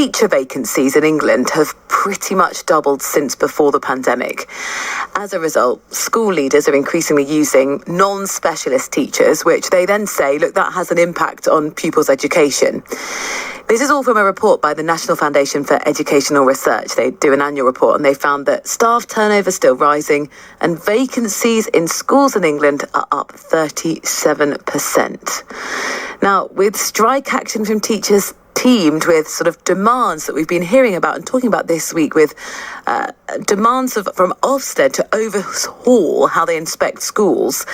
teacher vacancies in England have pretty much doubled since before the pandemic. As a result, school leaders are increasingly using non-specialist teachers, which they then say, look, that has an impact on pupils' education. This is all from a report by the National Foundation for Educational Research. They do an annual report and they found that staff turnover is still rising and vacancies in schools in England are up 37%. Now, with strike action from teachers teamed with sort of demands that we've been hearing about and talking about this week, with demands from Ofsted to overhaul how they inspect schools,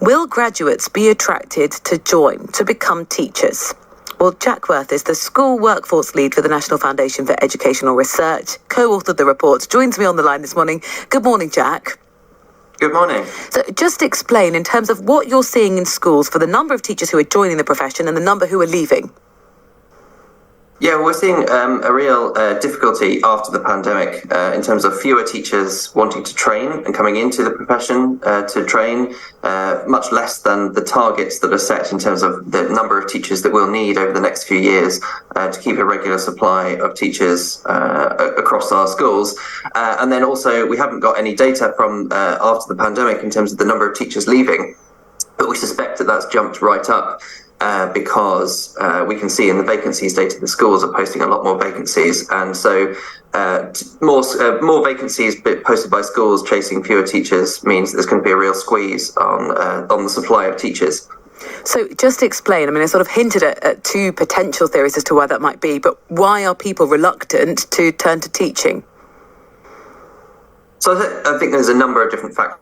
will graduates be attracted to join, to become teachers? Well, Jack Worth is the school workforce lead for the National Foundation for Educational Research, co-authored the report, joins me on the line this morning. Good morning, Jack. Good morning. So just explain in terms of what you're seeing in schools for the number of teachers who are joining the profession and the number who are leaving. Yeah, we're seeing a real difficulty after the pandemic in terms of fewer teachers wanting to train and coming into the profession to train, much less than the targets that are set in terms of the number of teachers that we'll need over the next few years to keep a regular supply of teachers across our schools. And then also, we haven't got any data from after the pandemic in terms of the number of teachers leaving, but we suspect that that's jumped right up. Because we can see in the vacancies data, the schools are posting a lot more vacancies, and so more vacancies posted by schools chasing fewer teachers means there's going to be a real squeeze on the supply of teachers. So just explain, I mean, I sort of hinted at two potential theories as to why that might be, but why are people reluctant to turn to teaching? So I think there's a number of different factors.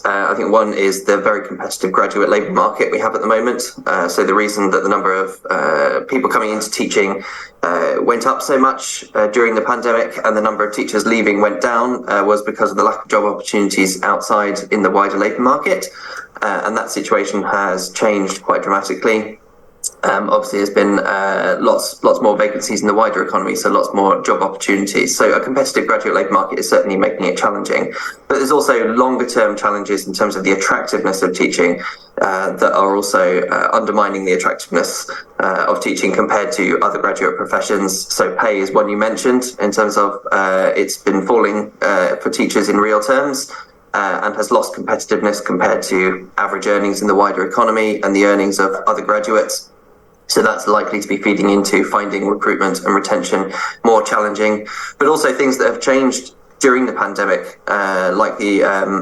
I think one is the very competitive graduate labour market we have at the moment. So the reason that the number of people coming into teaching went up so much during the pandemic and the number of teachers leaving went down was because of the lack of job opportunities outside in the wider labour market. And that situation has changed quite dramatically. Obviously, there's been lots more vacancies in the wider economy, so lots more job opportunities. So a competitive graduate labour market is certainly making it challenging. But there's also longer-term challenges in terms of the attractiveness of teaching that are also undermining the attractiveness of teaching compared to other graduate professions. So pay is one you mentioned in terms of it's been falling for teachers in real terms. And has lost competitiveness compared to average earnings in the wider economy and the earnings of other graduates. So that's likely to be feeding into finding recruitment and retention more challenging, but also things that have changed during the pandemic, like the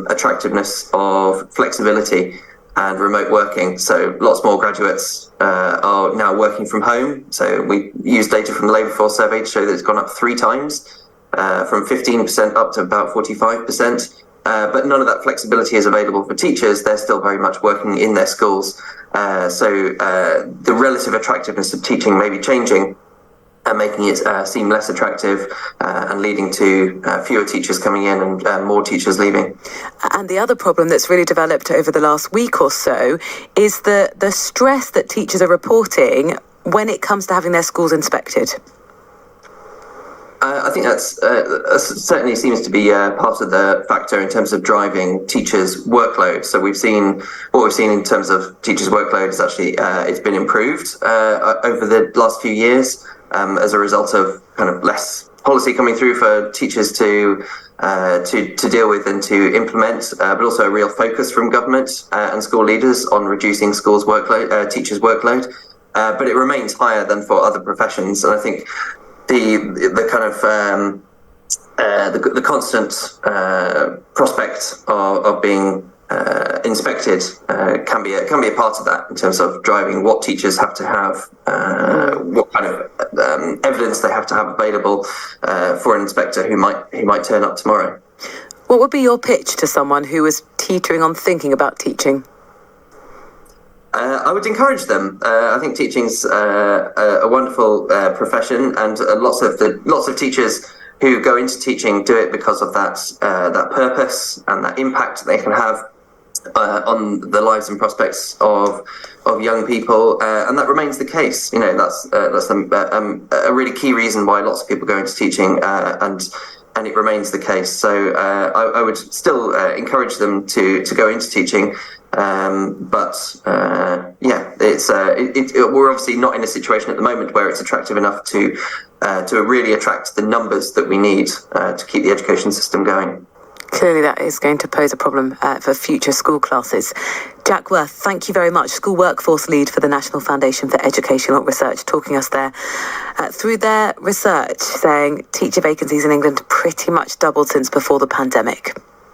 attractiveness of flexibility and remote working. So lots more graduates are now working from home. So we use data from the Labour Force Survey to show that it's gone up 3 times, from 15% up to about 45%. But none of that flexibility is available for teachers. They're still very much working in their schools. So the relative attractiveness of teaching may be changing and making it seem less attractive and leading to fewer teachers coming in and more teachers leaving. And the other problem that's really developed over the last week or so is the stress that teachers are reporting when it comes to having their schools inspected. I think that's certainly seems to be part of the factor in terms of driving teachers' workload. So what we've seen in terms of teachers' workload is actually it's been improved over the last few years as a result of kind of less policy coming through for teachers to deal with and to implement, but also a real focus from government and school leaders on reducing schools' workload, teachers' workload. But it remains higher than for other professions, and I think the kind of the constant prospect of being inspected can be a part of that in terms of driving what teachers have to have, what kind of evidence they have to have available for an inspector who might turn up tomorrow. What would be your pitch to someone who was teetering on thinking about teaching? I would encourage them. I think teaching's a wonderful profession, and lots of teachers who go into teaching do it because of that purpose and that impact they can have on the lives and prospects of young people, and that remains the case. That's a really key reason why lots of people go into teaching, and it remains the case. So I would still encourage them to go into teaching, we're obviously not in a situation at the moment where it's attractive enough to really attract the numbers that we need to keep the education system going. Clearly that is going to pose a problem for future school classes. Jack Worth, thank you very much. School Workforce Lead for the National Foundation for Educational Research, talking us there through their research, saying teacher vacancies in England pretty much doubled since before the pandemic.